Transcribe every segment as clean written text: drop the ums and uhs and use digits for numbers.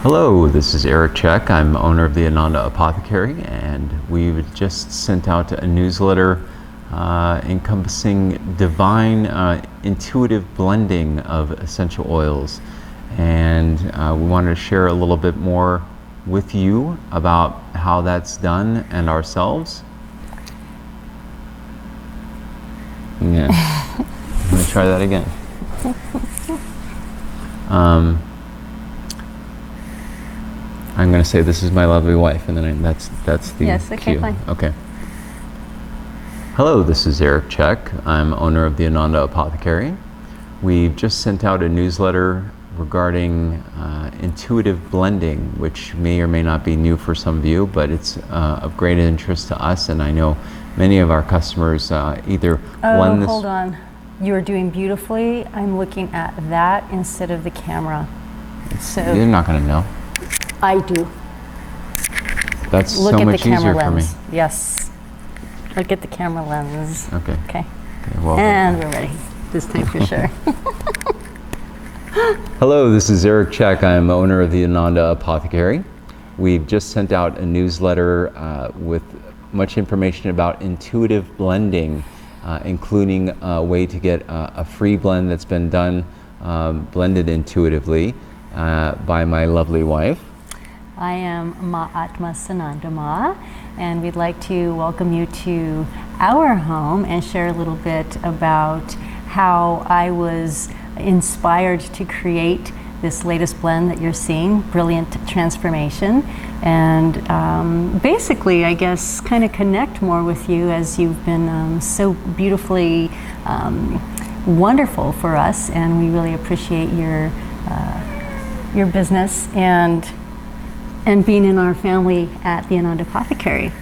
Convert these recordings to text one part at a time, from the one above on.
Hello, this is Eric Check. I'm owner of the Ananda Apothecary, and we've just sent out a newsletter encompassing divine intuitive blending of essential oils. And we wanted to share a little bit more with you about how that's done and ourselves. Yeah. I'm going to try that again. I'm going to say this is my lovely wife, and then that's the yes, okay, cue. fine. Okay. Hello, this is Eric Check. I'm owner of the Ananda Apothecary. We've just sent out a newsletter regarding intuitive blending, which may or may not be new for some of you, but it's of great interest to us, and I know many of our customers either blend this. Hold on. You are doing beautifully. I'm looking at that instead of the camera. So You're not going to know. I do. That's Look so at much the camera easier for me. lens. Yes. Look at the camera lens. Okay. Okay. Well, And we're ready. This time for sure. hello, this is Eric Check. I'm owner of the Ananda Apothecary. We've just sent out a newsletter with much information about intuitive blending, including a way to get a free blend that's been done, blended intuitively by my lovely wife. I am Ma'atma Sanandama, and we'd like to welcome you to our home and share a little bit about how I was inspired to create this latest blend that you're seeing, Brilliant Transformation, and basically, I guess, kind of connect more with you as you've been so beautifully wonderful for us, and we really appreciate your business and being in our family at the Ananda Apothecary.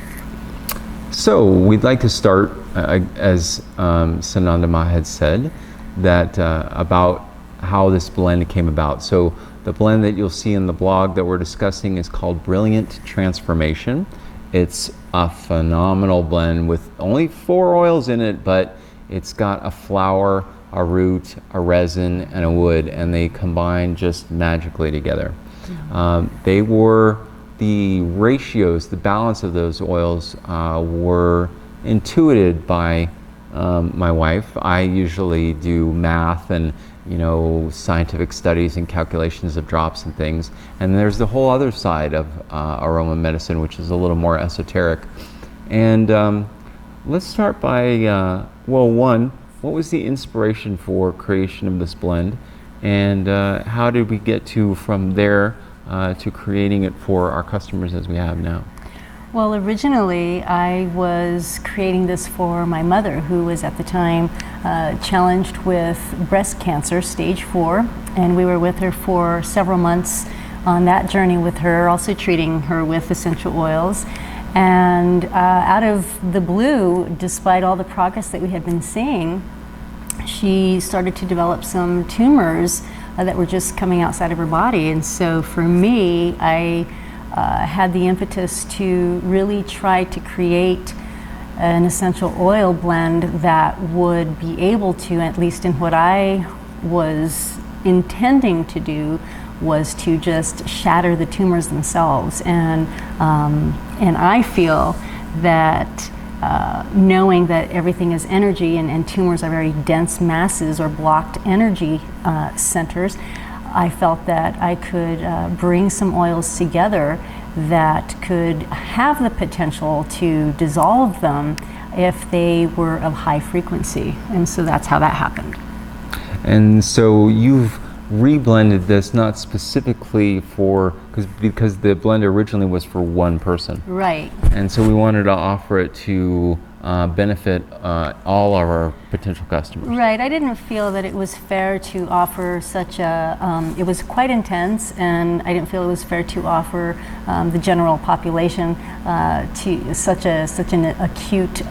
So we'd like to start, as Sanandama had said, that about how this blend came about. So the blend that you'll see in the blog that we're discussing is called Brilliant Transformation. It's a phenomenal blend with only 4 oils in it, but it's got a flower, a root, a resin, and a wood, and they combine just magically together. They were, the ratios, the balance of those oils were intuited by my wife. I usually do math and scientific studies and calculations of drops and things. And there's the whole other side of aroma medicine, which is a little more esoteric. And let's start by, one, what was the inspiration for creation of this blend? And how did we get from there to creating it for our customers as we have now? Well, originally I was creating this for my mother, who was at the time challenged with breast cancer, stage 4, and we were with her for several months on that journey with her, also treating her with essential oils. And out of the blue, despite all the progress that we had been seeing, she started to develop some tumors that were just coming outside of her body. And so for me, I had the impetus to really try to create an essential oil blend that would be able to, at least in what I was intending to do, was to just shatter the tumors themselves. And I feel that knowing that everything is energy and tumors are very dense masses or blocked energy centers, I felt that I could bring some oils together that could have the potential to dissolve them if they were of high frequency. And so that's how that happened. And so you've reblended this not specifically because the blend originally was for one person. Right. And so we wanted to offer it to benefit all of our potential customers. Right. I didn't feel that it was fair to offer such a, it was quite intense, and I didn't feel it was fair to offer the general population to such an acute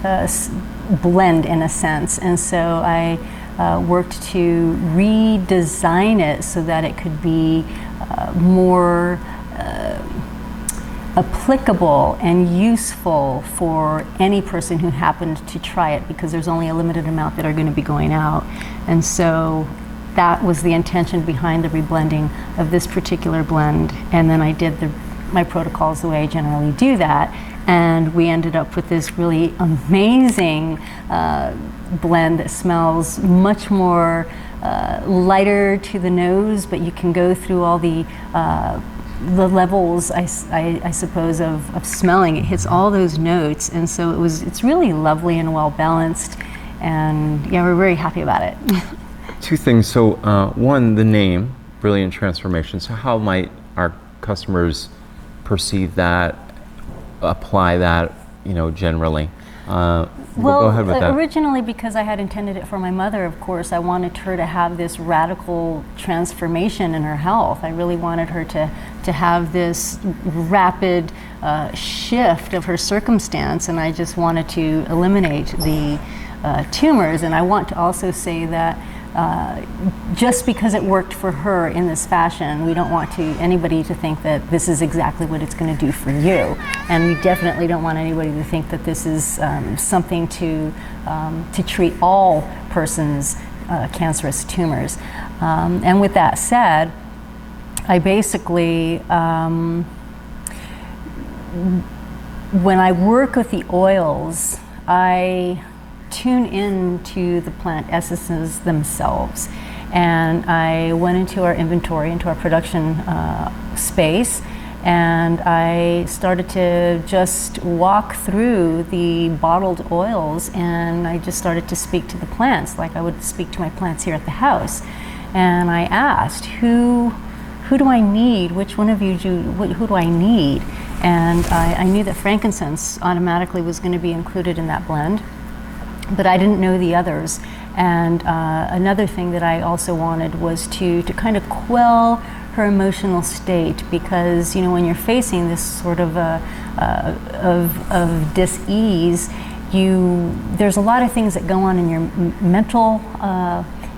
blend in a sense. And so I worked to redesign it so that it could be more applicable and useful for any person who happened to try it, because there's only a limited amount that are going to be going out. And so that was the intention behind the reblending of this particular blend. And then I did my protocols the way I generally do that. And we ended up with this really amazing blend that smells much more lighter to the nose, but you can go through all the levels, I suppose, of smelling. It hits all those notes, and so it's really lovely and well balanced. And yeah, we're very happy about it. Two things. So one, the name, Brilliant Transformation. So how might our customers perceive that, apply that, generally? Well, go ahead with that. Originally, because I had intended it for my mother, of course, I wanted her to have this radical transformation in her health. I really wanted her to have this rapid shift of her circumstance, and I just wanted to eliminate the tumors. And I want to also say that just because it worked for her in this fashion, we don't want anybody to think that this is exactly what it's going to do for you. And we definitely don't want anybody to think that this is something to treat all persons' cancerous tumors. And with that said, I basically, when I work with the oils, I tune into the plant essences themselves. And I went into our inventory, into our production space, and I started to just walk through the bottled oils, and I just started to speak to the plants like I would speak to my plants here at the house. And I asked, who do I need? Which one of you who do I need? And I knew that frankincense automatically was going to be included in that blend, but I didn't know the others. And another thing that I also wanted was to kind of quell her emotional state, because when you're facing this sort of dis-ease, there's a lot of things that go on in your mental,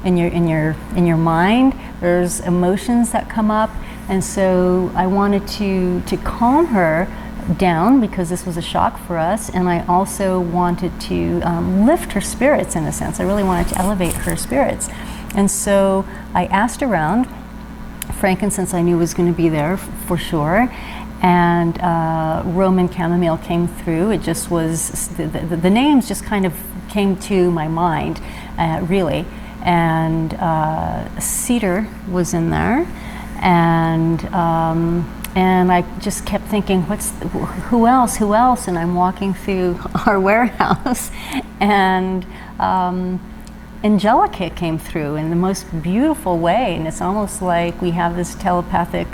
in your mind. There's emotions that come up, and so I wanted to calm her down, because this was a shock for us, and I also wanted to lift her spirits in a sense. I really wanted to elevate her spirits. And so I asked around. Frankincense I knew was going to be there for sure, and Roman chamomile came through. It just was, the names just kind of came to my mind, really. And cedar was in there, and I just kept thinking, who else? And I'm walking through our warehouse, and Angelica came through in the most beautiful way, and it's almost like we have this telepathic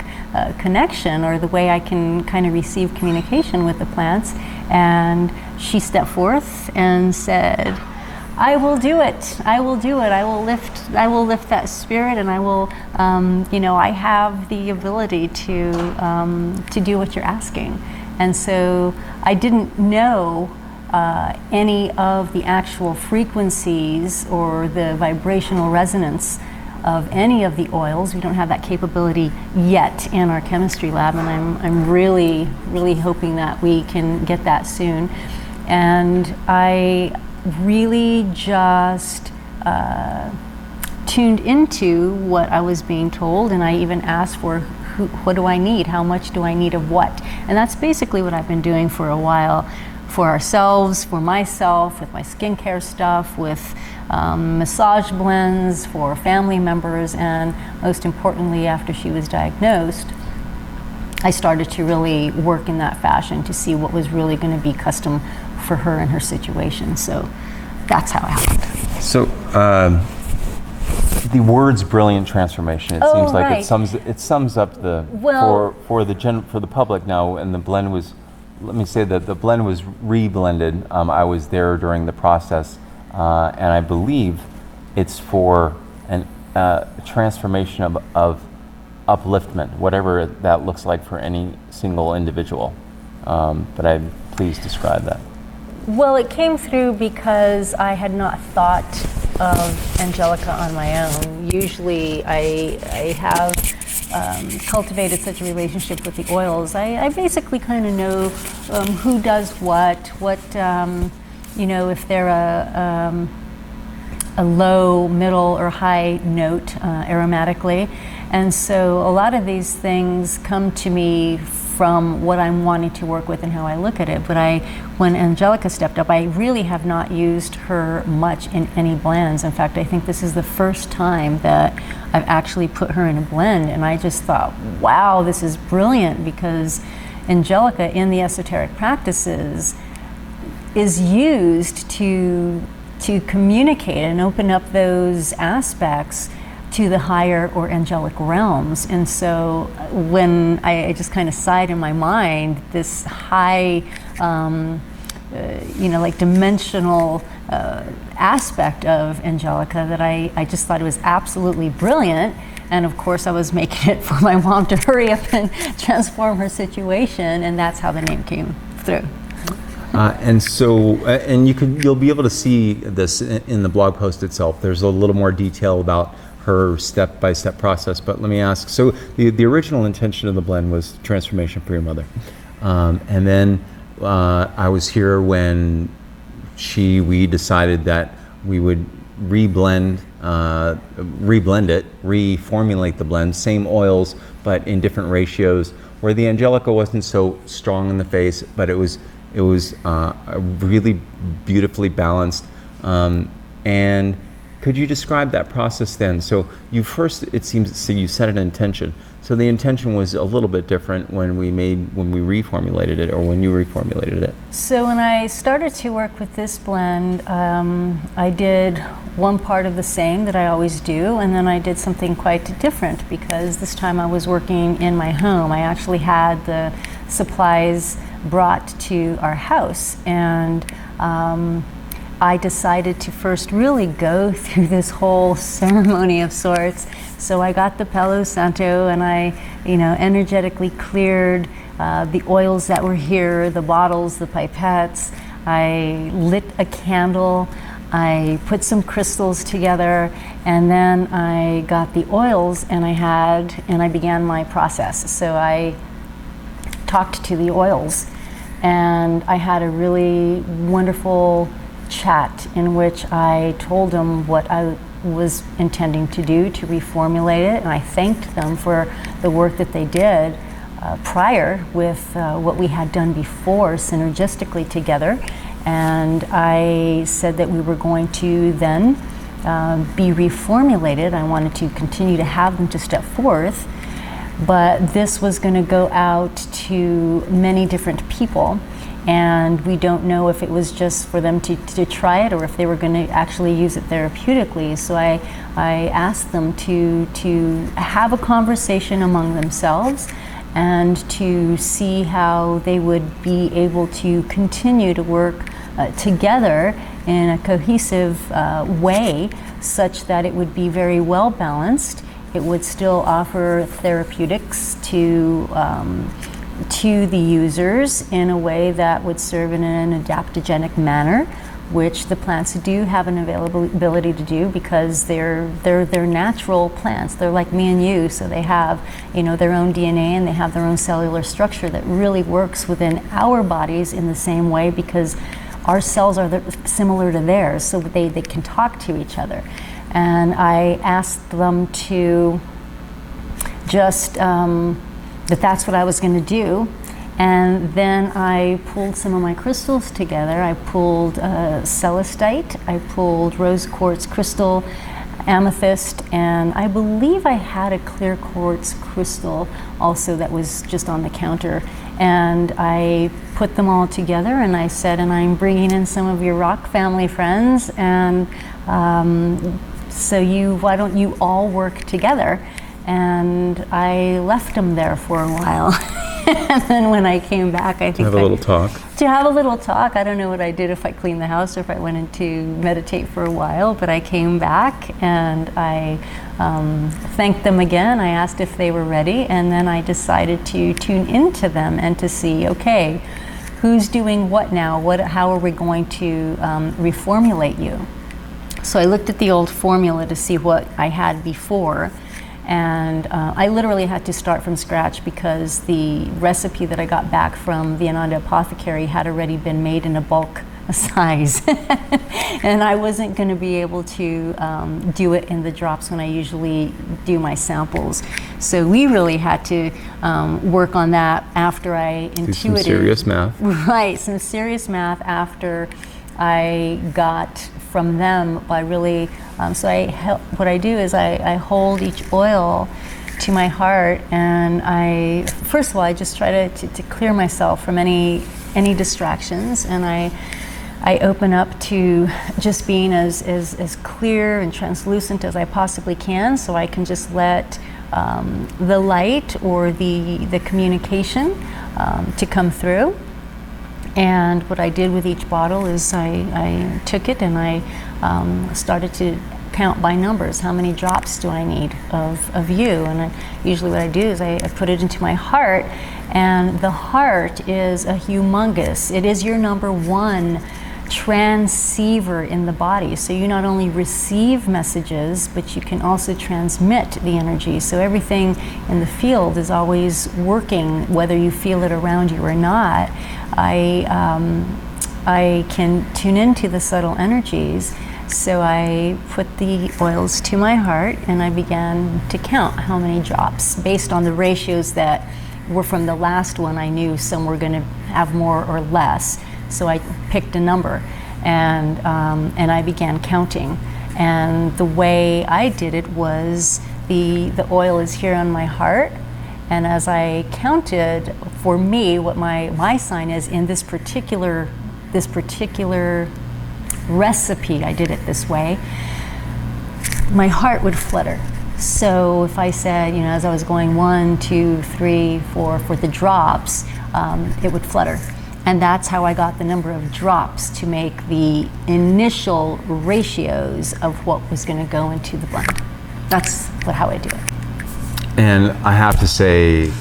connection, or the way I can kind of receive communication with the plants. And she stepped forth and said, I will do it. I will do it. I will lift that spirit, and I will, I have the ability to do what you're asking. And so I didn't know any of the actual frequencies or the vibrational resonance of any of the oils. We don't have that capability yet in our chemistry lab, and I'm really, really hoping that we can get that soon. And I really just tuned into what I was being told, and I even asked for what do I need? How much do I need of what? And that's basically what I've been doing for a while, for ourselves, for myself, with my skincare stuff, with massage blends for family members, and most importantly, after she was diagnosed, I started to really work in that fashion to see what was really going to be custom for her and her situation. So that's how it happened. So the words "brilliant transformation," it seems like right. it sums up for the public now. And the blend was, let me say that the blend was re-blended. I was there during the process, and I believe it's for a transformation of upliftment, whatever that looks like for any single individual. But please describe that. Well, it came through because I had not thought of Angelica on my own. Usually I have cultivated such a relationship with the oils. I basically kind of know who does what, if they're a low, middle, or high note aromatically. And so a lot of these things come to me from what I'm wanting to work with and how I look at it. But when Angelica stepped up, I really have not used her much in any blends. In fact, I think this is the first time that I've actually put her in a blend, and I just thought, wow, this is brilliant, because Angelica in the esoteric practices is used to communicate and open up those aspects to the higher or angelic realms. And so when I just kind of sighed in my mind, this high, like dimensional aspect of Angelica, that I just thought it was absolutely brilliant. And of course I was making it for my mom to hurry up and transform her situation, and that's how the name came through. And you'll be able to see this in the blog post itself. There's a little more detail about her step-by-step process. But let me ask, so the original intention of the blend was transformation for your mother. And then I was here when we decided that we would reformulate the blend, same oils, but in different ratios, where the Angelica wasn't so strong in the face, but it was really beautifully balanced. And could you describe that process then? So it seems, so you set an intention. So the intention was a little bit different when we reformulated it, or when you reformulated it. So when I started to work with this blend, I did one part of the same that I always do, and then I did something quite different, because this time I was working in my home. I actually had the supplies brought to our house, and I decided to first really go through this whole ceremony of sorts. So I got the Palo Santo, and I, energetically cleared the oils that were here, the bottles, the pipettes. I lit a candle. I put some crystals together, and then I got the oils, and I began my process. So I talked to the oils, and I had a really wonderful chat in which I told them what I was intending to do to reformulate it, and I thanked them for the work that they did prior with what we had done before synergistically together. And I said that we were going to then be reformulated. I wanted to continue to have them to step forth, but this was going to go out to many different people. And we don't know if it was just for them to try it, or if they were going to actually use it therapeutically. So I asked them to have a conversation among themselves, and to see how they would be able to continue to work together in a cohesive way, such that it would be very well balanced. It would still offer therapeutics to the users in a way that would serve in an adaptogenic manner, which the plants do have an availability to do, because they're natural plants. They're like me and you, so they have their own DNA, and they have their own cellular structure that really works within our bodies in the same way, because our cells are similar to theirs, so they can talk to each other. And I asked them to just that's what I was going to do. And then I pulled some of my crystals together. I pulled celestite, I pulled rose quartz crystal, amethyst, and I believe I had a clear quartz crystal also that was just on the counter. And I put them all together, and I said, and I'm bringing in some of your rock family friends, and so why don't you all work together? And I left them there for a while. And then when I came back, I think to have a little talk. I don't know what I did, if I cleaned the house or if I went in to meditate for a while, but I came back and I thanked them again. I asked if they were ready, and then I decided to tune into them and to see, okay, who's doing what now? How are we going to reformulate you? So I looked at the old formula to see what I had before. And I literally had to start from scratch, because the recipe that I got back from the Ananda Apothecary had already been made in a bulk size. And I wasn't going to be able to do it in the drops when I usually do my samples. So we really had to work on that after I intuited. Do some serious math. Right, some serious math after I got from them by really, what I do is I hold each oil to my heart, and first of all, I just try to clear myself from any distractions, and I open up to just being as clear and translucent as I possibly can, so I can just let the light or the communication to come through. And what I did with each bottle is I took it and I started to count by numbers. How many drops do I need of you? And usually what I do is I put it into my heart, and the heart is a humongous, it is your number one transceiver in the body. So you not only receive messages, but you can also transmit the energy. So everything in the field is always working, whether you feel it around you or not. I can tune into the subtle energies. So I put the oils to my heart and I began to count how many drops based on the ratios that were from the last one. I knew some were going to have more or less. So I picked a number and I began counting. And the way I did it was the oil is here on my heart. And as I counted, for me, what my sign is in this particular recipe, I did it this way, my heart would flutter. So if I said, as I was going 1, 2, 3, 4 for the drops, it would flutter. And that's how I got the number of drops to make the initial ratios of what was going to go into the blend. That's how I do it. And I have to say,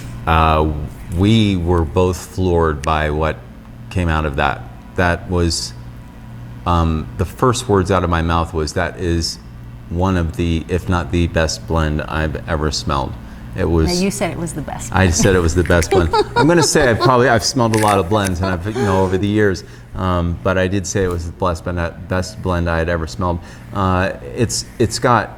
we were both floored by what came out of that. That was, the first words out of my mouth was, that is one of the, if not the best blend I've ever smelled. It was. Now you said it was the best blend. I said it was the best blend. I'm going to say I've smelled a lot of blends, and I've over the years, but I did say it was the best blend I had ever smelled. It's got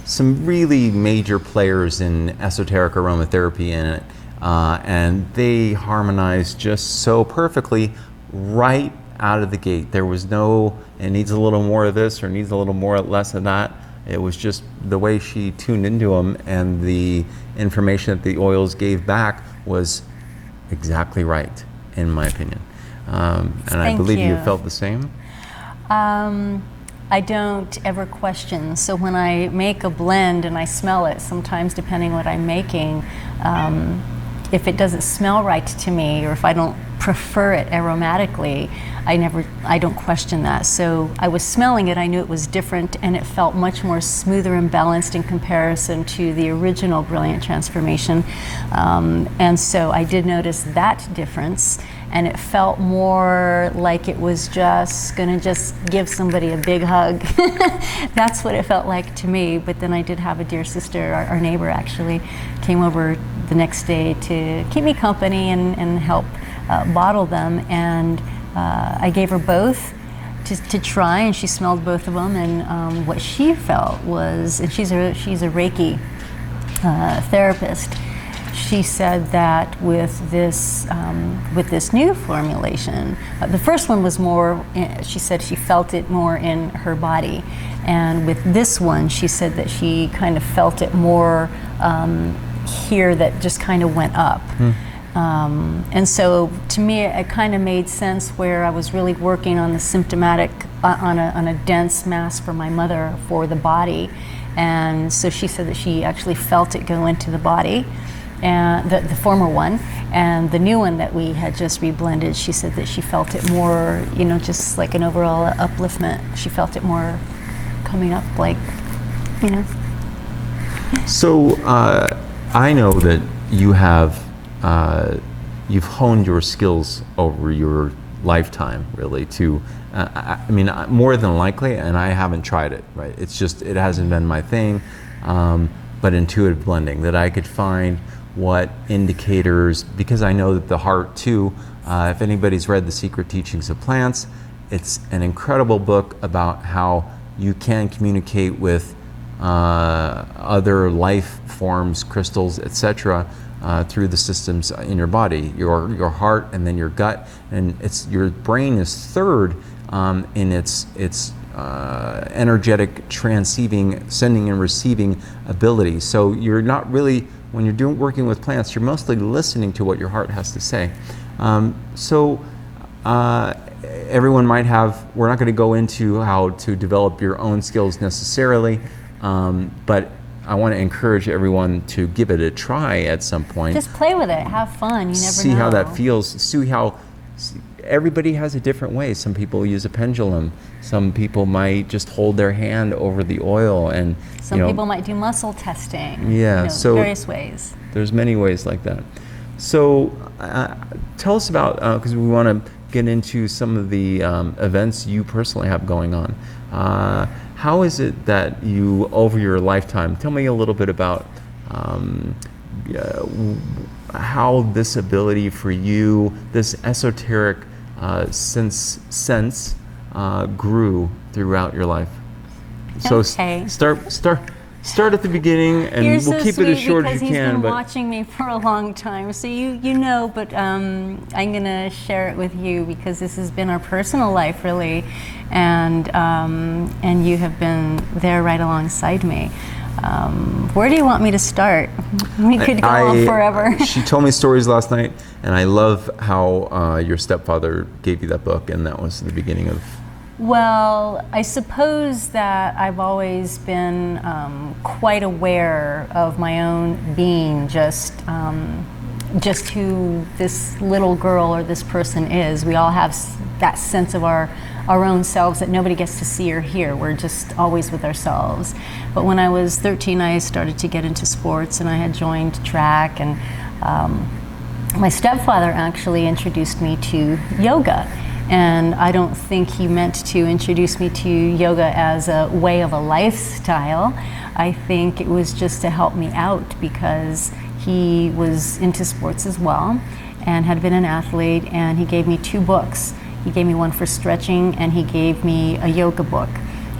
some really major players in esoteric aromatherapy in it, and they harmonize just so perfectly right out of the gate. There was no, it needs a little more of this or needs a little more less of that. It was just the way she tuned into them, and the information that the oils gave back was exactly right, in my opinion. And I believe you felt the same. I don't ever question. So when I make a blend and I smell it, sometimes depending what I'm making, if it doesn't smell right to me, or if I don't prefer it aromatically, I don't question that. So I was smelling it, I knew it was different, and it felt much more smoother and balanced in comparison to the original Brilliant Transformation. And so I did notice that difference, and it felt more like it was just gonna just give somebody a big hug. That's what it felt like to me. But then I did have a dear sister, our neighbor actually, came over the next day to keep me company and help bottle them, and I gave her both to try, and she smelled both of them, and what she felt was, and she's a Reiki therapist. She said that with this new formulation, the first one was more, she said she felt it more in her body, and with this one she said that she kind of felt it more here, that just kind of went up. And so to me it kind of made sense, where I was really working on the symptomatic, on a dense mass for my mother for the body, and so she said that she actually felt it go into the body, and the former one, and the new one that we had just reblended, she said that she felt it more, just like an overall upliftment. She felt it more coming up, like, So I know that you have you've honed your skills over your lifetime, really, to more than likely, and I haven't tried it, right? It's just, it hasn't been my thing, but intuitive blending, that I could find what indicators, because I know that the heart too, if anybody's read The Secret Teachings of Plants, it's an incredible book about how you can communicate with other life forms, crystals, etc., through the systems in your body, your heart, and then your gut, and your brain is third in its energetic transceiving, sending and receiving ability. So you're not really, when you're working with plants, you're mostly listening to what your heart has to say. Everyone might have, we're not going to go into how to develop your own skills necessarily, but I want to encourage everyone to give it a try at some point. Just play with it, have fun, you never know. See how that feels, see how, everybody has a different way. Some people use a pendulum, some people might just hold their hand over the oil, and some people might do muscle testing. Yeah, so various ways. There's many ways like that. So tell us about, because we want to get into some of the events you personally have going on. How is it that you, over your lifetime, tell me a little bit about how this ability for you, this esoteric sense grew throughout your life. So okay. Start at the beginning, and You're we'll so keep it as short as because you he's can. been But watching me for a long time, so you know. But I'm gonna share it with you because this has been our personal life, really, and you have been there right alongside me. Where do you want me to start? We could go on forever. She told me stories last night, and I love how your stepfather gave you that book, and that was the beginning of. Well, I suppose that I've always been quite aware of my own being, just who this little girl or this person is. We all have that sense of our own selves that nobody gets to see or hear. We're just always with ourselves. But when I was 13, I started to get into sports, and I had joined track, and my stepfather actually introduced me to yoga. And I don't think he meant to introduce me to yoga as a way of a lifestyle. I think it was just to help me out because he was into sports as well and had been an athlete, and he gave me 2 books. He gave me one for stretching, and he gave me a yoga book.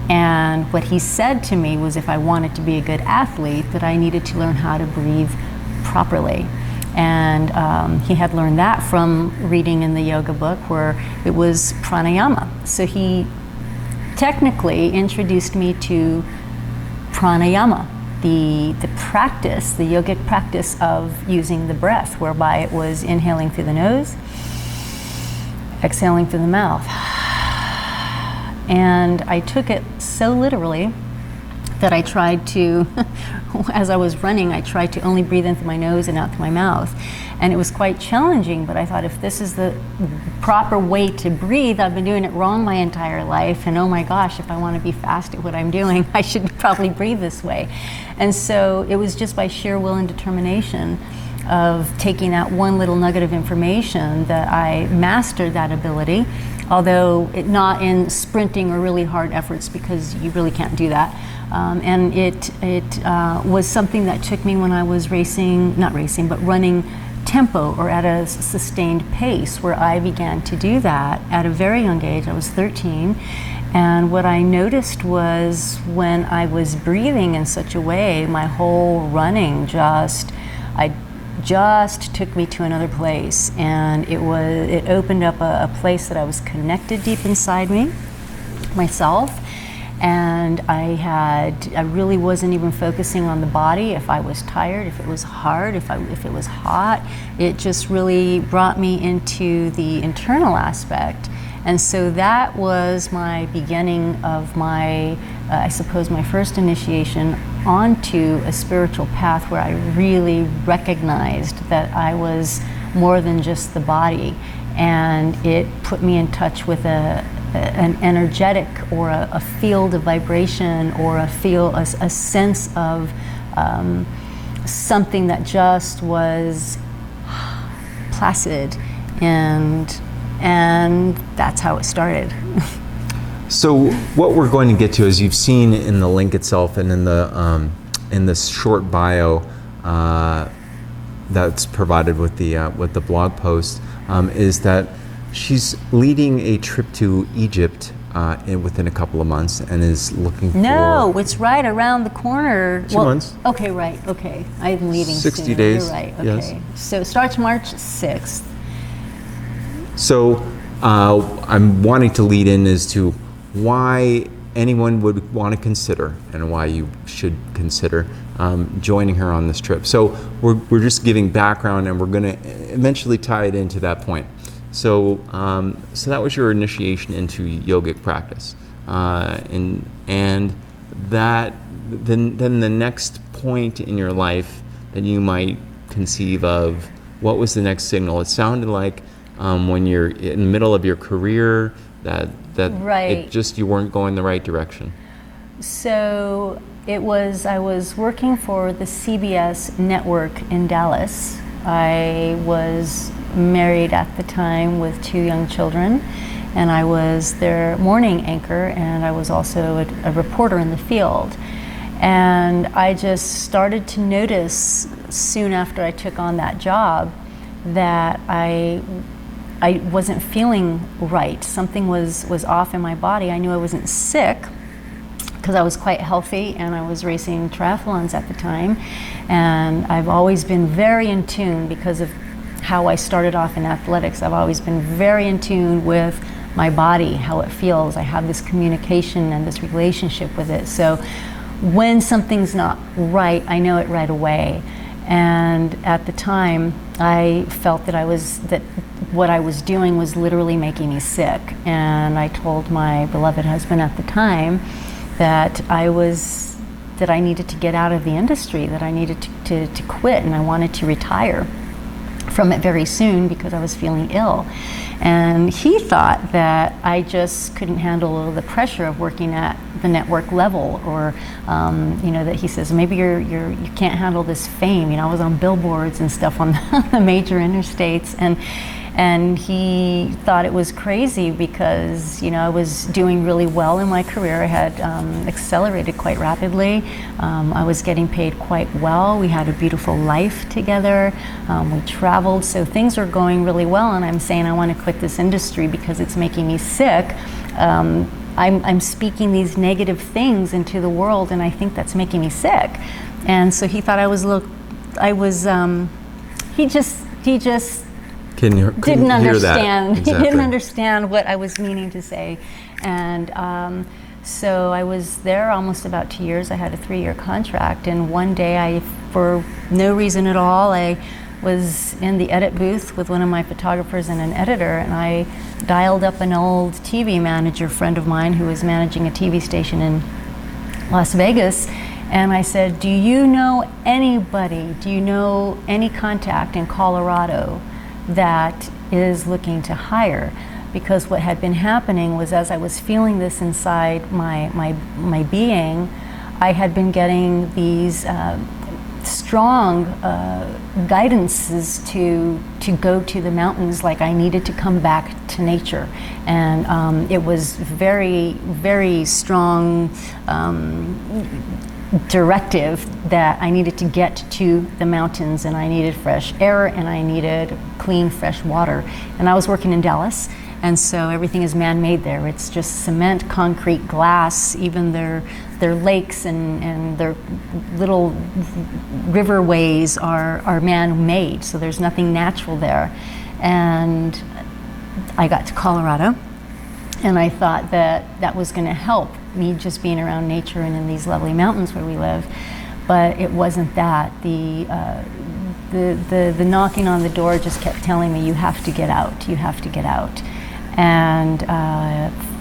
And what he said to me was if I wanted to be a good athlete, that I needed to learn how to breathe properly. And he had learned that from reading in the yoga book where it was pranayama. So he technically introduced me to pranayama, the practice, the yogic practice of using the breath, whereby it was inhaling through the nose, exhaling through the mouth. And I took it so literally that I tried to, as I was running, I tried to only breathe in through my nose and out through my mouth. And it was quite challenging, but I thought if this is the proper way to breathe, I've been doing it wrong my entire life, and oh my gosh, if I want to be fast at what I'm doing, I should probably breathe this way. And so it was just by sheer will and determination of taking that one little nugget of information that I mastered that ability, although not in sprinting or really hard efforts, because you really can't do that. And it was something that took me when I was running tempo or at a sustained pace, where I began to do that at a very young age. I was 13, and what I noticed was when I was breathing in such a way, my whole running just took me to another place, and it opened up a place that I was connected deep inside me, myself. And I really wasn't even focusing on the body. If I was tired, if it was hard, if it was hot, it just really brought me into the internal aspect. And so that was my beginning of my, I suppose, my first initiation onto a spiritual path where I really recognized that I was more than just the body. And it put me in touch with an energetic or a field of vibration, or a sense of something that just was placid, and that's how it started. So what we're going to get to, as you've seen in the link itself and in this short bio, that's provided with the blog post is that she's leading a trip to Egypt within a couple of months and is looking for... No, it's right around the corner. 2 months. Okay, right, okay. I'm leaving 60 soon. days. You're right, okay. Yes. So it starts March 6th. So I'm wanting to lead in as to why anyone would want to consider and why you should consider joining her on this trip. So we're just giving background, and we're going to eventually tie it into that point. So so that was your initiation into yogic practice, and that then the next point in your life that you might conceive of, what was the next signal? It sounded like when you're in the middle of your career that Right. it just, you weren't going the right direction. So I was working for the CBS network in Dallas. I was married at the time with 2 young children, and I was their morning anchor, and I was also a reporter in the field. And I just started to notice soon after I took on that job that I wasn't feeling right. Something was off in my body. I knew I wasn't sick because I was quite healthy, and I was racing triathlons at the time. And I've always been very in tune because of how I started off in athletics. I've always been very in tune with my body, how it feels. I have this communication and this relationship with it. So when something's not right, I know it right away. And at the time, I felt that what I was doing was literally making me sick. And I told my beloved husband at the time that I needed to get out of the industry, that I needed to quit, and I wanted to retire from it very soon because I was feeling ill. And he thought that I just couldn't handle the pressure of working at the network level, or that he says maybe you can't handle this fame. I was on billboards and stuff on the major interstates, and he thought it was crazy because I was doing really well in my career. I had accelerated quite rapidly. I was getting paid quite well. We had a beautiful life together. We traveled, so things were going really well. And I'm saying I want to quit this industry because it's making me sick. I'm speaking these negative things into the world, and I think that's making me sick. And so he thought he just didn't understand. Exactly. He didn't understand what I was meaning to say. And so I was there almost about 2 years. I had a 3-year contract, and one day for no reason at all, I was in the edit booth with one of my photographers and an editor, and I dialed up an old TV manager friend of mine who was managing a TV station in Las Vegas, and I said, do you know any contact in Colorado that is looking to hire? Because what had been happening was, as I was feeling this inside my being, I had been getting these strong guidances to go to the mountains, like I needed to come back to nature. And it was very, very strong directive that I needed to get to the mountains, and I needed fresh air, and I needed clean, fresh water. And I was working in Dallas, and so everything is man-made there. It's just cement, concrete, glass. Even their lakes and their little riverways are man-made, so there's nothing natural there. And I got to Colorado, and I thought that was going to help me, just being around nature and in these lovely mountains where we live. But it wasn't that. The knocking on the door just kept telling me, you have to get out, you have to get out. And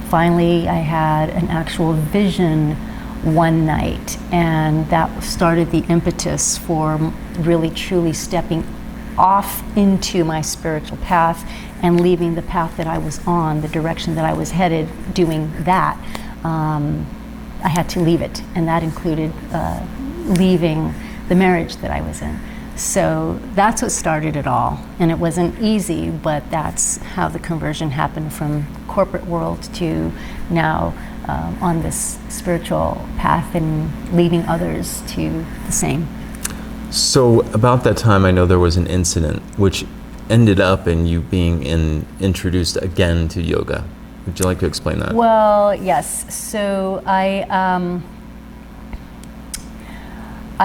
finally I had an actual vision one night, and that started the impetus for really truly stepping off into my spiritual path and leaving the path that I was on, the direction that I was headed, doing that. I had to leave it, and that included leaving the marriage that I was in. So that's what started it all, and it wasn't easy, but that's how the conversion happened from corporate world to now on this spiritual path and leading others to the same. So about that time, I know there was an incident which ended up in you being introduced again to yoga. Would you like to explain that? Well, yes. So I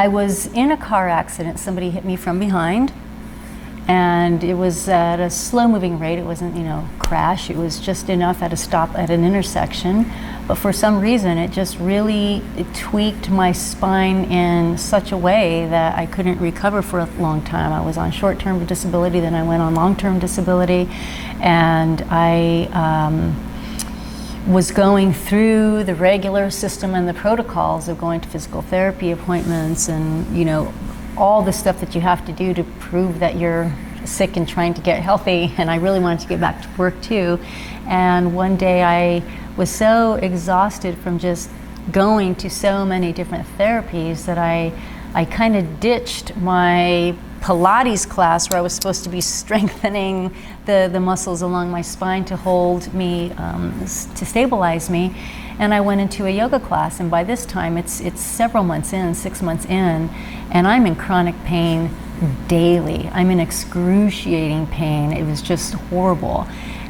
was in a car accident. Somebody hit me from behind, and it was at a slow-moving rate. It wasn't, crash. It was just enough at a stop at an intersection. But for some reason, it just really tweaked my spine in such a way that I couldn't recover for a long time. I was on short-term disability, then I went on long-term disability, and I was going through the regular system and the protocols of going to physical therapy appointments and, all the stuff that you have to do to prove that you're sick and trying to get healthy. And I really wanted to get back to work too. And one day I was so exhausted from just going to so many different therapies that I kind of ditched my Pilates class where I was supposed to be strengthening the muscles along my spine to hold me, to stabilize me. And I went into a yoga class, and by this time it's several months in, 6 months in, and I'm in chronic pain daily. I'm in excruciating pain. It was just horrible.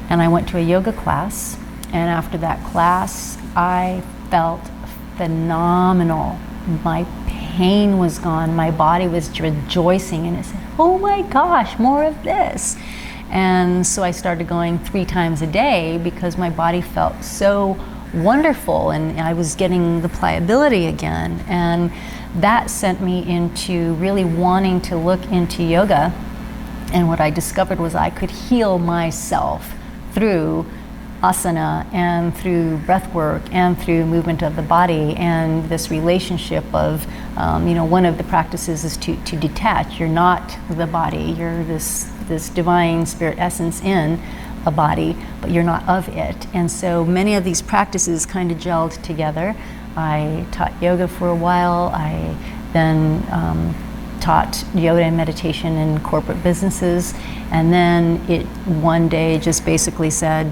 And I went to a yoga class, and after that class, I felt phenomenal. My pain was gone. My body was rejoicing, and it said, oh my gosh, more of this. And so I started going 3 times a day because my body felt so wonderful, and I was getting the pliability again. And that sent me into really wanting to look into yoga. And what I discovered was I could heal myself through asana and through breath work and through movement of the body, and this relationship of, one of the practices is to detach. You're not the body, you're this divine spirit essence in a body, but you're not of it. And so many of these practices kind of gelled together. I taught yoga for a while. I then taught yoga and meditation in corporate businesses. And then it one day just basically said,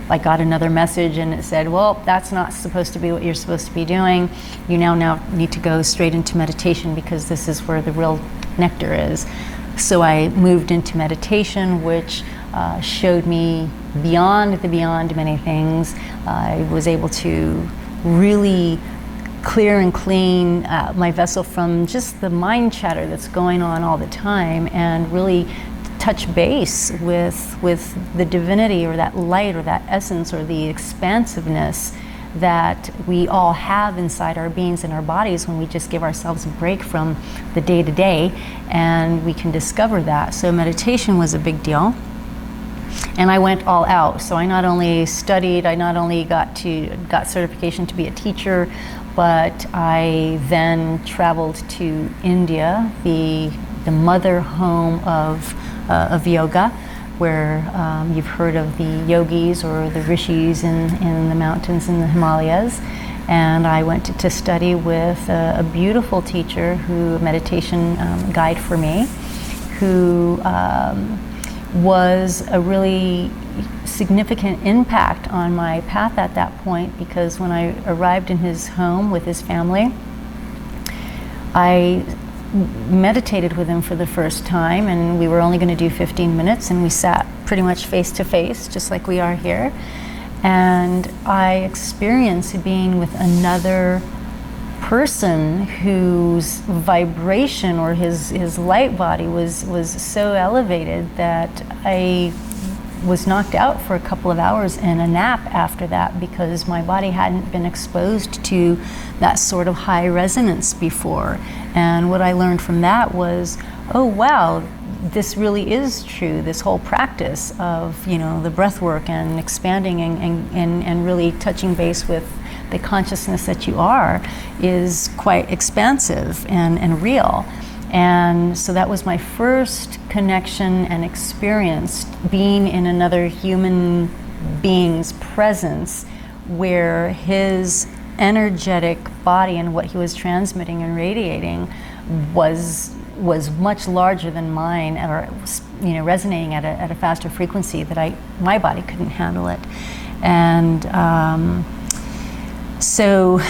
I got another message, and it said, well, that's not supposed to be what you're supposed to be doing. You now need to go straight into meditation because this is where the real nectar is. So I moved into meditation, which showed me beyond many things. I was able to really clear and clean my vessel from just the mind chatter that's going on all the time, and really touch base with the divinity or that light or that essence or the expansiveness that we all have inside our beings and our bodies when we just give ourselves a break from the day-to-day, and we can discover that. So meditation was a big deal. And I went all out. So I not only studied, I not only got certification to be a teacher, but I then traveled to India, the mother home of yoga, where you've heard of the yogis or the rishis in the mountains in the Himalayas. And I went to study with a beautiful teacher, a meditation guide for me, who was a really significant impact on my path at that point, because when I arrived in his home with his family, I meditated with him for the first time, and we were only going to do 15 minutes, and we sat pretty much face to face, just like we are here. And I experienced being with another person whose vibration or his light body was so elevated that I was knocked out for a couple of hours in a nap after that, because my body hadn't been exposed to that sort of high resonance before. And what I learned from that was, oh wow, this really is true. This whole practice of the breath work and expanding and really touching base with the consciousness that you are is quite expansive and real. And so that was my first connection and experience, being in another human being's presence, where his energetic body and what he was transmitting and radiating was much larger than mine, or resonating at a faster frequency that my body couldn't handle it. And so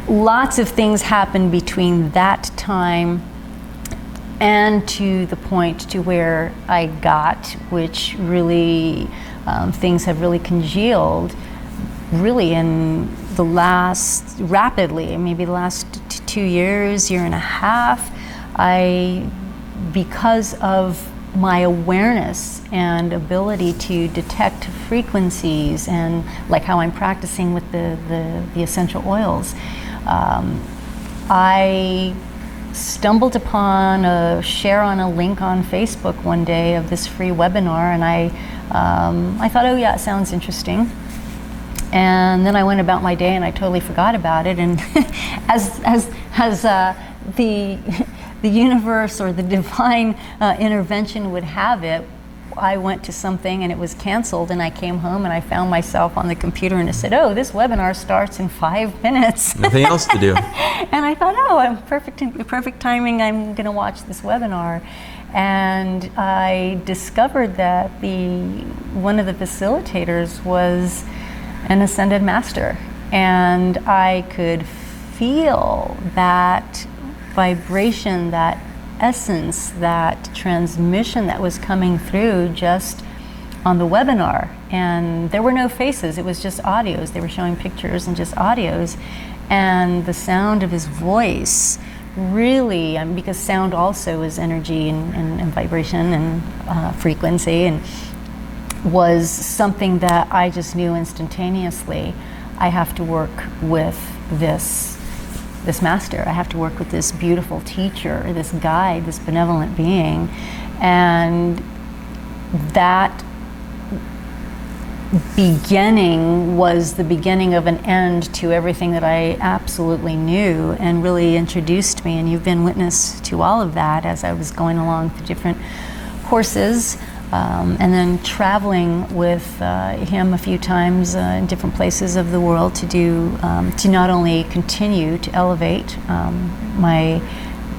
lots of things happened between that time and to the point to where I got, which really things have really congealed really in the last, rapidly, maybe the last 2 years, year and a half. Because of my awareness and ability to detect frequencies, and like how I'm practicing with the essential oils, I stumbled upon a share on a link on Facebook one day of this free webinar, and I thought, oh yeah, it sounds interesting. And then I went about my day and I totally forgot about it. And as the universe or the divine intervention would have it, I went to something and it was canceled, and I came home and I found myself on the computer and it said, oh, this webinar starts in 5 minutes. Nothing else to do. And I thought, oh, I'm perfect timing, I'm gonna watch this webinar. And I discovered that one of the facilitators was an ascended master, and I could feel that vibration, that essence, that transmission that was coming through just on the webinar. And there were no faces, it was just audios. They were showing pictures and just audios, and the sound of his voice really, because sound also is energy and vibration and frequency, and was something that I just knew instantaneously. I have to work with this master. I have to work with this beautiful teacher, this guide, this benevolent being. And that beginning was the beginning of an end to everything that I absolutely knew, and really introduced me. And you've been witness to all of that as I was going along through different courses. And then traveling with him a few times in different places of the world to not only continue to elevate my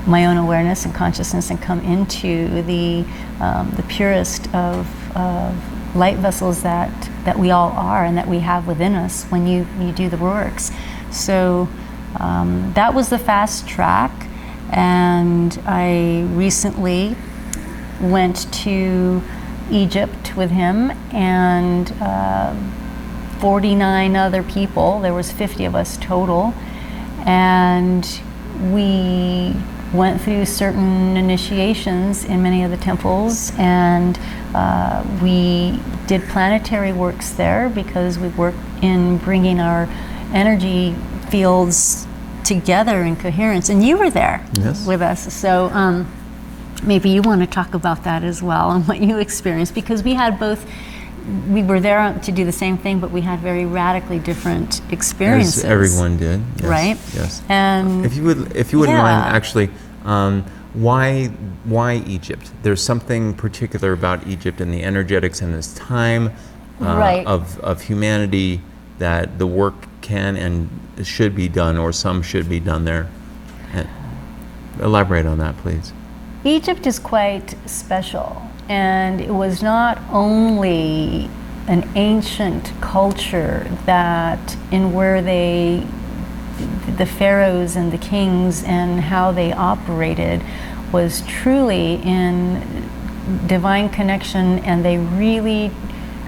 own awareness and consciousness and come into the purest of light vessels that we all are and that we have within us when you do the works. So that was the fast track, and I recently went to Egypt with him and 49 other people. There was 50 of us total, and we went through certain initiations in many of the temples, and we did planetary works there because we work in bringing our energy fields together in coherence. And you were there. Yes. With us, so maybe you want to talk about that as well and what you experienced, because we were there to do the same thing, but we had very radically different experiences. As everyone did, yes, right? Yes. And if you wouldn't mind, actually, why Egypt? There's something particular about Egypt and the energetics in this time right. of humanity that the work can and should be done, or some should be done there. And elaborate on that, please. Egypt is quite special, and it was not only an ancient culture that in where the pharaohs and the kings and how they operated was truly in divine connection, and they really,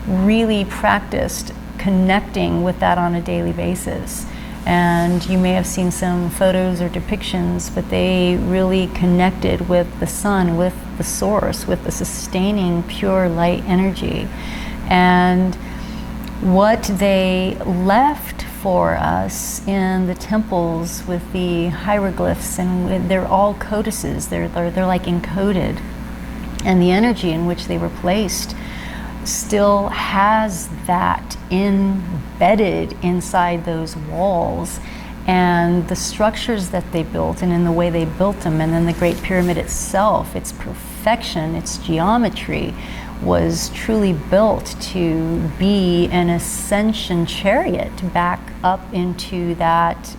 really practiced connecting with that on a daily basis. And you may have seen some photos or depictions, but they really connected with the sun, with the source, with the sustaining pure light energy. And what they left for us in the temples with the hieroglyphs, and they're all codices, they're like encoded, and the energy in which they were placed still has that embedded inside those walls, and the structures that they built and in the way they built them, and then the Great Pyramid itself, its perfection, its geometry was truly built to be an ascension chariot back up into that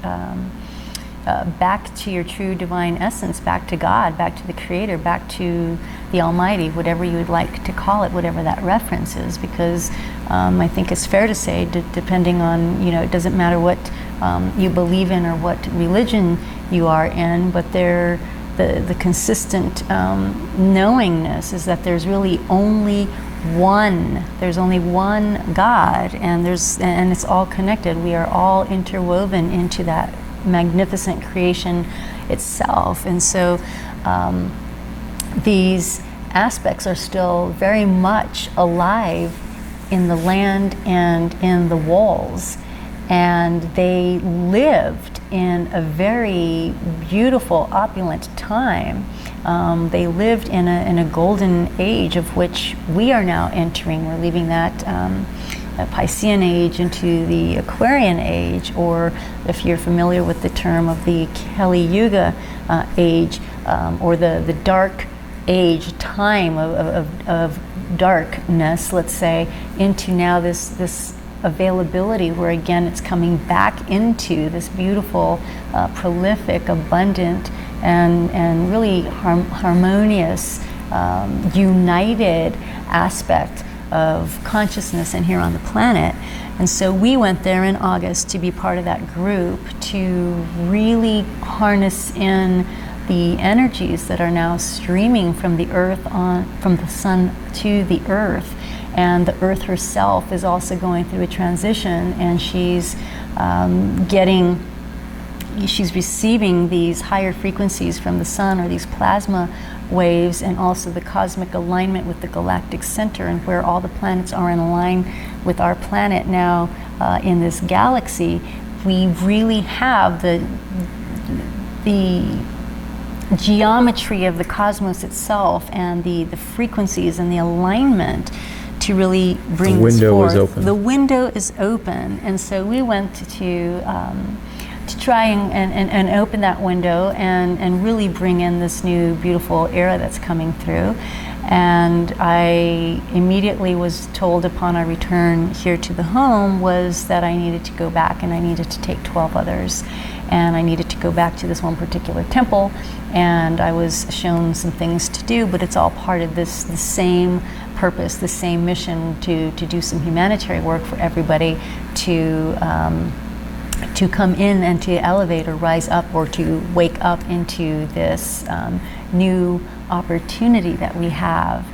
back to your true divine essence, back to God, back to the Creator, back to the Almighty, whatever you would like to call it, whatever that reference is, because I think it's fair to say, depending on, it doesn't matter what you believe in or what religion you are in, but there the consistent knowingness is that there's really only one. There's only one God, and it's all connected. We are all interwoven into that magnificent creation itself, and so these aspects are still very much alive in the land and in the walls, and they lived in a very beautiful, opulent time. They lived in a golden age of which we are now entering. We're leaving that Piscean age into the Aquarian age, or if you're familiar with the term of the Kali Yuga age, or the dark age, time of darkness, let's say, into now this availability where again it's coming back into this beautiful, prolific, abundant, and really harmonious, united aspect of consciousness and here on the planet. And so we went there in August to be part of that group, to really harness in the energies that are now streaming from the earth from the sun to the earth. And the earth herself is also going through a transition, and she's receiving these higher frequencies from the sun, or these plasma waves, and also the cosmic alignment with the galactic center, and where all the planets are in line with our planet now in this galaxy. We really have the geometry of the cosmos itself, and the frequencies and the alignment to really bring this forth. The window is open, and so we went to try and open that window and really bring in this new beautiful era that's coming through. And I immediately was told upon our return here to the home was that I needed to go back, and I needed to take 12 others, and I needed to go back to this one particular temple, and I was shown some things to do, but it's all part of the same purpose, the same mission to do some humanitarian work for everybody, to come in and to elevate or rise up or to wake up into this new opportunity that we have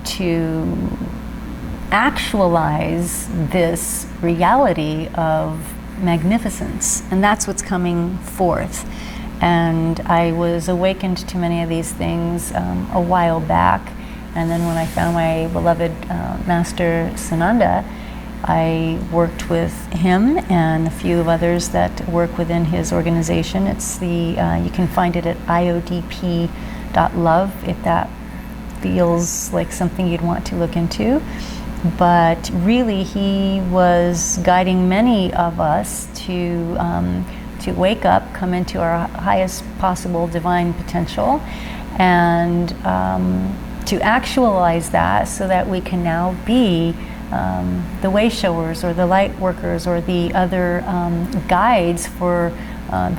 to actualize this reality of magnificence. And that's what's coming forth. And I was awakened to many of these things a while back. And then when I found my beloved Master Sananda, I worked with him and a few of others that work within his organization. It's you can find it at iodp.love if that feels like something you'd want to look into. But really, he was guiding many of us to wake up, come into our highest possible divine potential, and to actualize that so that we can now be the way showers or the light workers or the other guides for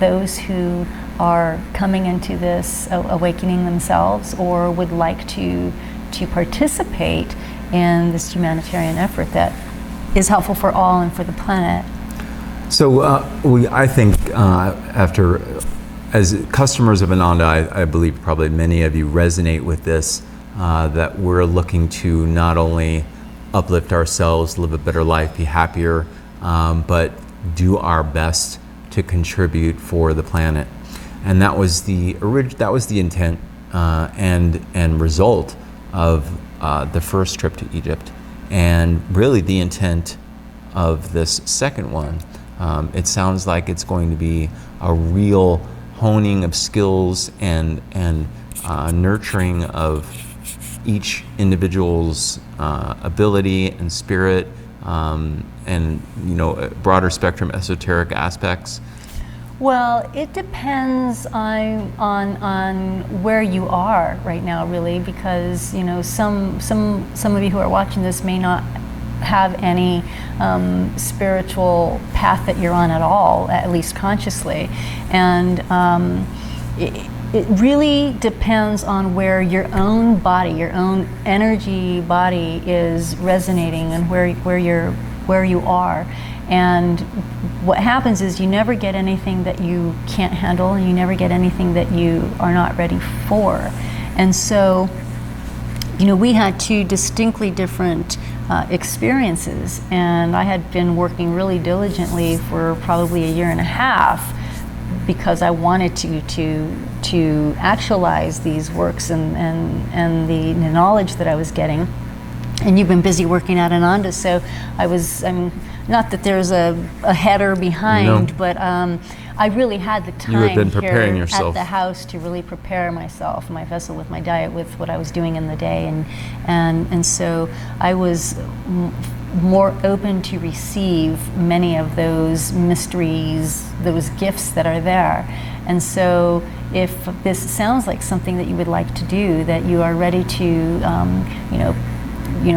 those who are coming into this awakening themselves, or would like to participate in this humanitarian effort that is helpful for all and for the planet. So I think after, as customers of Ananda, I believe probably many of you resonate with this, that we're looking to not only uplift ourselves, live a better life, be happier, but do our best to contribute for the planet. And that was the intent and result of the first trip to Egypt, and really the intent of this second one. It sounds like it's going to be a real honing of skills and nurturing of each individual's ability and spirit, and broader spectrum esoteric aspects. Well, it depends on where you are right now, really, because some of you who are watching this may not have any spiritual path that you're on at all, at least consciously, and it really depends on where your own body, your own energy body is resonating, and where you are. And what happens is you never get anything that you can't handle, and you never get anything that you are not ready for. And so, we had two distinctly different experiences, and I had been working really diligently for probably a year and a half because I wanted to actualize these works and the knowledge that I was getting. And you've been busy working at Ananda, so not that there's a header behind, No. But I really had the time You had been preparing here yourself. at the house to really prepare myself, my vessel with my diet, with what I was doing in the day, and so I was more open to receive many of those mysteries, those gifts that are there. And so if this sounds like something that you would like to do, that you are ready to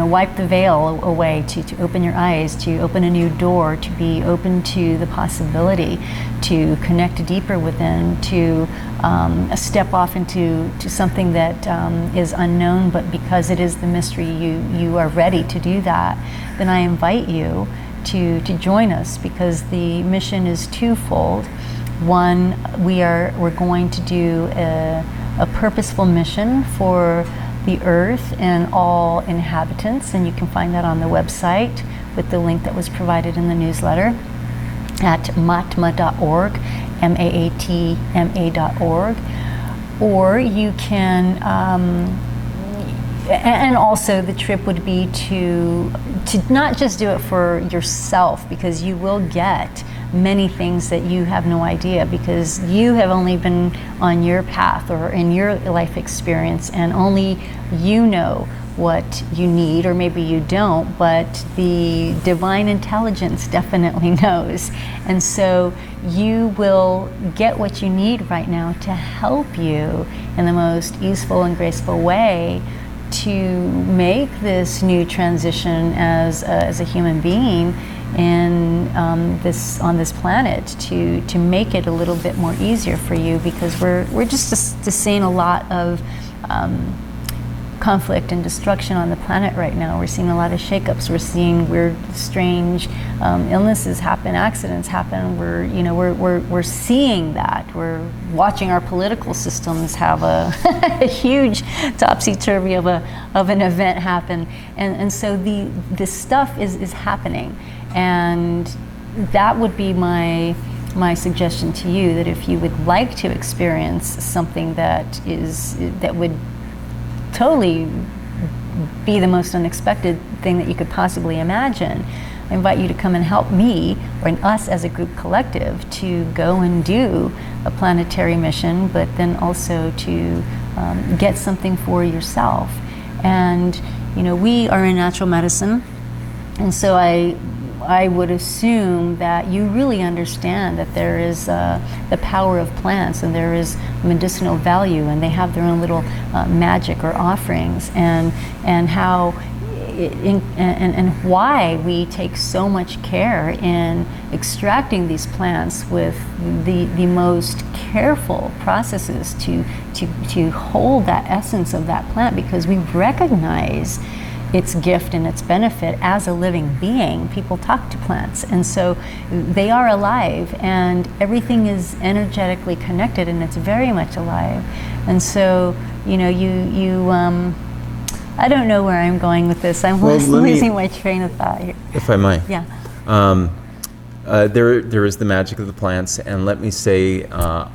wipe the veil away, to open your eyes, to open a new door, to be open to the possibility, to connect deeper within, to step off into something that is unknown, but because it is the mystery, you are ready to do that, then I invite you to join us, because the mission is twofold. One, we're going to do a purposeful mission for the earth and all inhabitants, and you can find that on the website with the link that was provided in the newsletter at maatma.org, maatma.org. Or you can, and also the trip would be to not just do it for yourself, because you will get many things that you have no idea, because you have only been on your path or in your life experience, and only you know what you need, or maybe you don't, but the divine intelligence definitely knows. And so you will get what you need right now to help you in the most easeful and graceful way to make this new transition as a human being on this planet, to make it a little bit more easier for you, because we're just seeing a lot of conflict and destruction on the planet right now. We're seeing a lot of shakeups. We're seeing weird, strange illnesses happen, accidents happen. We're seeing that. We're watching our political systems have a huge topsy-turvy of an event happen, and so this stuff is happening, and that would be my suggestion to you, that if you would like to experience something that would totally be the most unexpected thing that you could possibly imagine, I invite you to come and help me, or us as a group collective, to go and do a planetary mission, but then also to get something for yourself. And we are in natural medicine, and so I would assume that you really understand that there is the power of plants, and there is medicinal value, and they have their own little magic or offerings, and how and why we take so much care in extracting these plants with the most careful processes to hold that essence of that plant, because we recognize its gift and its benefit as a living being. People talk to plants, and so they are alive, and everything is energetically connected, and it's very much alive. And so I don't know where I'm going with this. I'm losing my train of thought here. If I might. Yeah. There is the magic of the plants, and let me say, I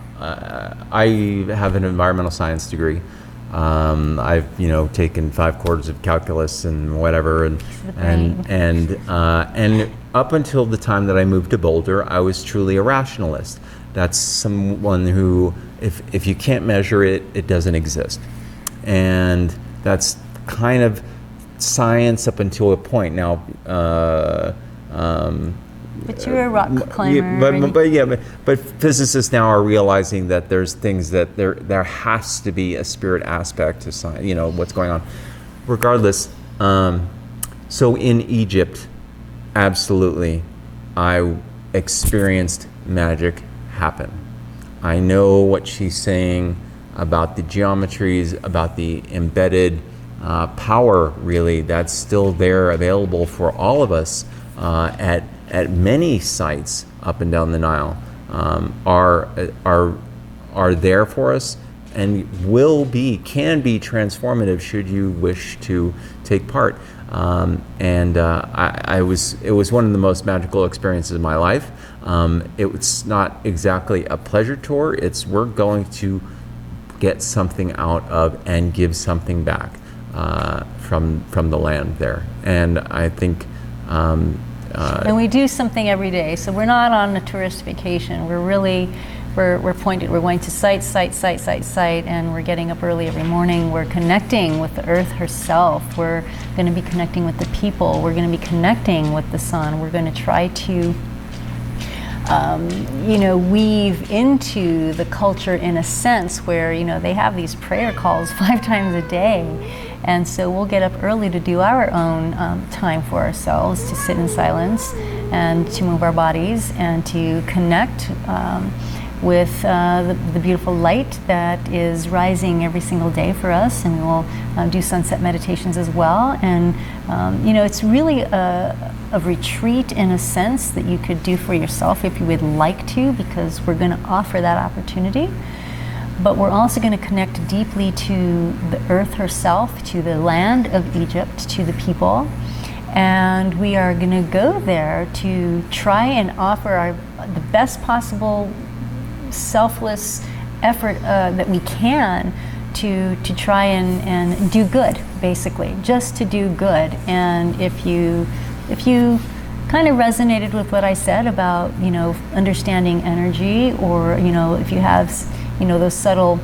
have an environmental science degree. I've taken 5 quarters of calculus and whatever, and up until the time that I moved to Boulder, I was truly a rationalist. That's someone who, if you can't measure it, it doesn't exist, and that's kind of science up until a point. Now, but you're a rock climber. But physicists now are realizing that there's things that there has to be a spirit aspect to science. What's going on. Regardless, so in Egypt, absolutely, I experienced magic happen. I know what she's saying about the geometries, about the embedded power, really, that's still there, available for all of us at at many sites up and down the Nile are there for us, and can be transformative should you wish to take part. It was one of the most magical experiences of my life. It was not exactly a pleasure tour. We're going to get something out of and give something back from the land there. And I think and we do something every day. So we're not on a tourist vacation. We're really we're pointed. We're going to site, and we're getting up early every morning. We're connecting with the earth herself. We're going to be connecting with the people. We're going to be connecting with the sun. We're going to try to weave into the culture in a sense where, they have these prayer calls 5 times a day. And so we'll get up early to do our own time for ourselves, to sit in silence and to move our bodies and to connect with the beautiful light that is rising every single day for us. And we will do sunset meditations as well. And, it's really a retreat in a sense that you could do for yourself if you would like to, because we're going to offer that opportunity. But we're also going to connect deeply to the earth herself, to the land of Egypt, to the people. And we are going to go there to try and offer the best possible selfless effort that we can to try and do good, basically, just to do good. And if you kind of resonated with what I said about, understanding energy, or, if you have, those subtle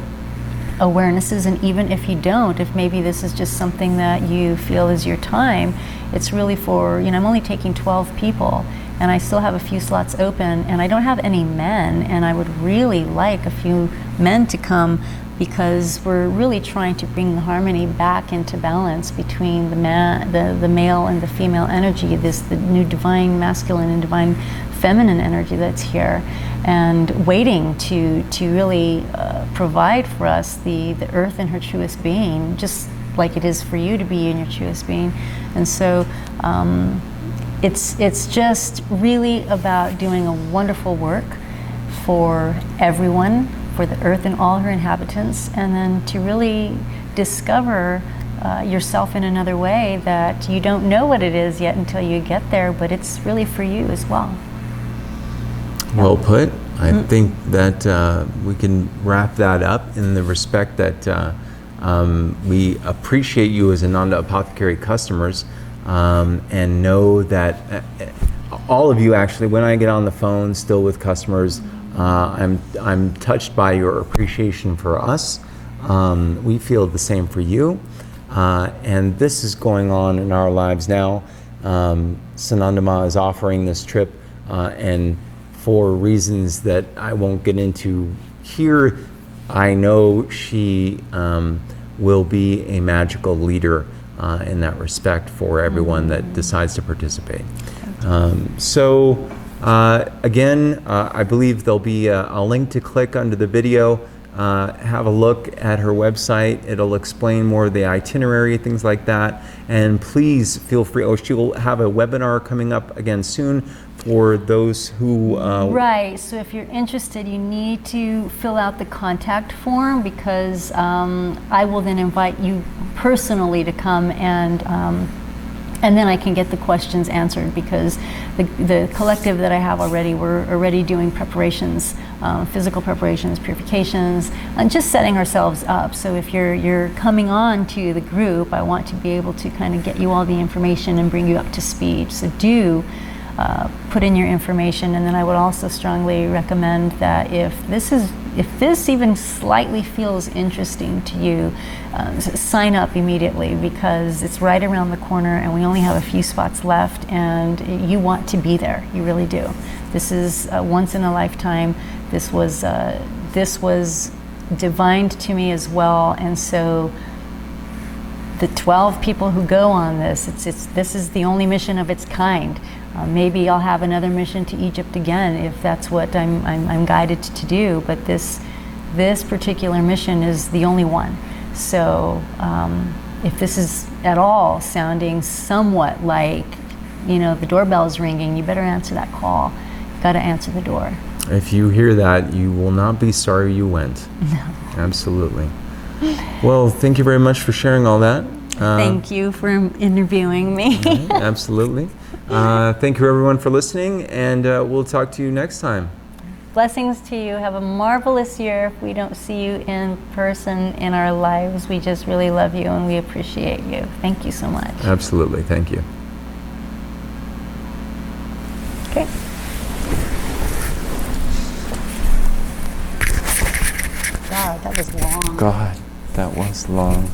awarenesses, and even if you don't, if maybe this is just something that you feel is your time, it's really for, I'm only taking 12 people, and I still have a few slots open, and I don't have any men, and I would really like a few men to come, because we're really trying to bring the harmony back into balance between the male and the female energy, the new divine masculine and divine feminine energy that's here, and waiting to really provide for us the earth in her truest being, just like it is for you to be in your truest being. And so it's just really about doing a wonderful work for everyone, for the earth and all her inhabitants, and then to really discover yourself in another way that you don't know what it is yet until you get there, but it's really for you as well. Well put. I think that we can wrap that up in the respect that we appreciate you as Ananda Apothecary customers, and know that all of you, actually, when I get on the phone still with customers, I'm touched by your appreciation for us. We feel the same for you, and this is going on in our lives now. Sanandama is offering this trip, and for reasons that I won't get into here, I know she will be a magical leader in that respect for everyone that decides to participate. Again, I believe there'll be a link to click under the video. Have a look at her website. It'll explain more of the itinerary, things like that. And please feel free. She will have a webinar coming up again soon for those who... Right, so if you're interested, you need to fill out the contact form, because I will then invite you personally to come, and then I can get the questions answered, because the collective that I have already, we're already doing preparations, physical preparations, purifications, and just setting ourselves up. So if you're coming on to the group, I want to be able to kind of get you all the information and bring you up to speed. So do put in your information, and then I would also strongly recommend that if this even slightly feels interesting to you, sign up immediately, because it's right around the corner and we only have a few spots left, and you want to be there. You really do. This is once in a lifetime. This was divined to me as well, and so the 12 people who go on this, this is the only mission of its kind. Maybe I'll have another mission to Egypt again if that's what I'm guided to do, but this particular mission is the only one. So if this is at all sounding somewhat like you know, the doorbell's ringing, you better answer that call. You got to answer the door. If you hear that, you will not be sorry you went. No. Absolutely. Well, thank you very much for sharing all that. Thank you for interviewing me. Right, absolutely. Thank you everyone for listening, and we'll talk to you next time. Blessings to you. Have a marvelous year. If we don't see you in person in our lives, we just really love you and we appreciate you. Thank you so much. Absolutely. Thank you. Okay. Wow, that was long. God, that was long.